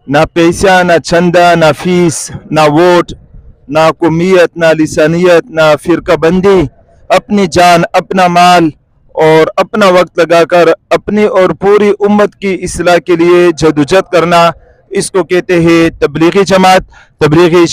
نہ پیسہ، نہ چندہ، نہ فیس، نہ ووٹ، نہ قومیت، نہ لسانیت، نہ فرقہ بندی، اپنی جان، اپنا مال اور اپنا وقت لگا کر اپنی اور پوری امت کی اصلاح کے لیے جدوجہد کرنا، اس کو کہتے ہیں تبلیغی جماعت۔ تبلیغی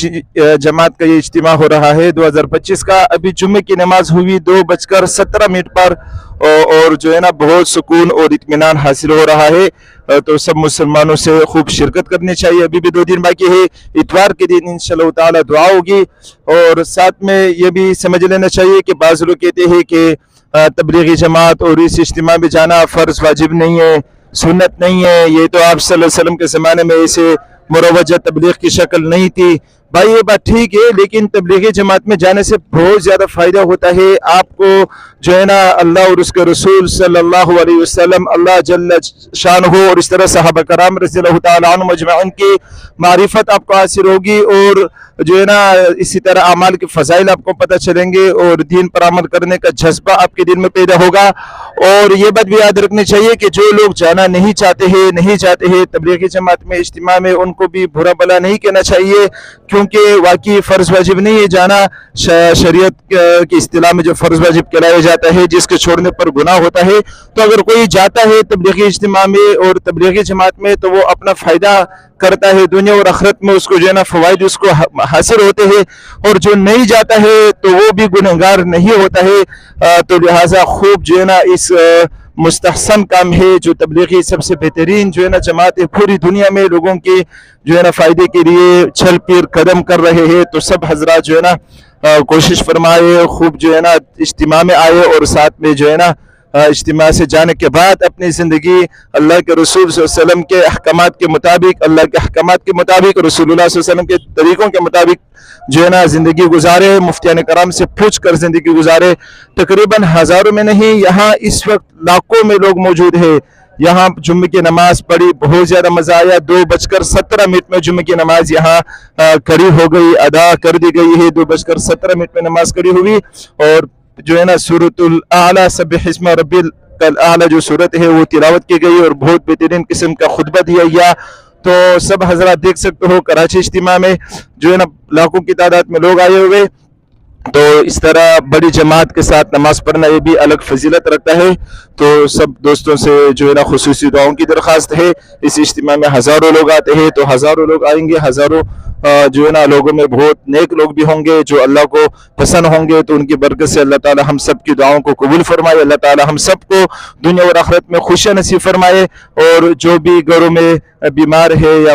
جماعت کا یہ اجتماع ہو رہا ہے 2025 کا۔ ابھی جمعے کی نماز ہوئی 2:17 پر، اور جو ہے نا بہت سکون اور اطمینان حاصل ہو رہا ہے۔ تو سب مسلمانوں سے خوب شرکت کرنی چاہیے۔ ابھی بھی 2 دن باقی ہے، اتوار کے دن انشاءاللہ تعالی دعا ہوگی۔ اور ساتھ میں یہ بھی سمجھ لینا چاہیے کہ بعض لوگ کہتے ہیں کہ تبلیغی جماعت اور اس اجتماع میں جانا فرض واجب نہیں ہے، سنت نہیں ہے، یہ تو آپ صلی اللہ علیہ وسلم کے زمانے میں اسے مروجہ تبلیغ کی شکل نہیں تھی۔ بھائی یہ بات ٹھیک ہے، لیکن تبلیغی جماعت میں جانے سے بہت زیادہ فائدہ ہوتا ہے آپ کو، جو ہے نا اللہ اور اس کے رسول صلی اللہ علیہ وسلم، اللہ جل شان ہو، اور اس طرح صحابہ کرام رضی اللہ تعالیٰ عنہم اجمعین کی معرفت آپ کو حاصل ہوگی، اور جو ہے نا اسی طرح اعمال کے فضائل آپ کو پتہ چلیں گے، اور دین پر عمل کرنے کا جذبہ آپ کے دل میں پیدا ہوگا۔ اور یہ بات بھی یاد رکھنی چاہیے کہ جو لوگ جانا نہیں چاہتے ہیں تبلیغی جماعت میں، اجتماع میں، ان کو بھی برا بلا نہیں کہنا چاہیے، کیونکہ واقعی فرض واجب نہیں ہے جانا۔ شریعت کی اصطلاح میں جو فرض واجب کہلایا جاتا ہے، جس کے چھوڑنے پر گناہ ہوتا ہے، تو اگر کوئی جاتا ہے تبلیغی اجتماع میں اور تبلیغی جماعت میں تو وہ اپنا فائدہ کرتا ہے، دنیا اور آخرت میں اس کو جو ہے نا فوائد اس کو حاصل ہوتے ہیں، اور جو نہیں جاتا ہے تو وہ بھی گنہگار نہیں ہوتا ہے۔ تو لہٰذا خوب جو ہے نا اس مستحسن کام ہے جو تبلیغی سب سے بہترین جو ہے نا جماعت ہے پوری دنیا میں، لوگوں کے جو ہے نا فائدے کے لیے چھل پیر قدم کر رہے ہیں۔ تو سب حضرات جو ہے نا کوشش فرمائے، خوب جو ہے نا اجتماع میں آئے، اور ساتھ میں جو ہے نا اجتماع سے جانے کے بعد اپنی زندگی اللہ کے رسول صلی اللہ علیہ وسلم کے احکامات کے مطابق، اللہ کے احکامات کے مطابق، رسول اللہ صلی اللہ علیہ وسلم کے طریقوں کے مطابق جو ہے نا زندگی گزارے، مفتیان کرام سے پوچھ کر زندگی گزارے۔ تقریباً ہزاروں میں نہیں، یہاں اس وقت لاکھوں میں لوگ موجود ہیں۔ یہاں جمعے کی نماز پڑھی، بہت زیادہ مزہ آیا۔ 2:17 میں جمعے کی نماز یہاں کھڑی ہو گئی، ادا کر دی گئی ہے۔ 2:17 میں نماز کھڑی ہوئی، اور جو ہے نا سورۃ الاعلیٰ سبح اسم ربک الاعلیٰ جو سورت ہے وہ تلاوت کی گئی، اور بہت بہترین قسم کا خطبہ دیا گیا۔ تو سب حضرات دیکھ سکتے ہو کراچی اجتماع میں جو ہے نا لاکھوں کی تعداد میں لوگ آئے ہوئے۔ تو اس طرح بڑی جماعت کے ساتھ نماز پڑھنا یہ بھی الگ فضیلت رکھتا ہے۔ تو سب دوستوں سے جو ہے نا خصوصی دعاؤں کی درخواست ہے۔ اس اجتماع میں ہزاروں لوگ آتے ہیں، تو ہزاروں لوگ آئیں گے، ہزاروں جو ہے نا لوگوں میں بہت نیک لوگ بھی ہوں گے جو اللہ کو پسند ہوں گے۔ تو ان کی برکت سے اللہ تعالی ہم سب کی دعاؤں کو قبول فرمائے، اللہ تعالی ہم سب کو دنیا اور آخرت میں خوشیاں نصیب فرمائے، اور جو بھی گھروں میں بیمار ہے یا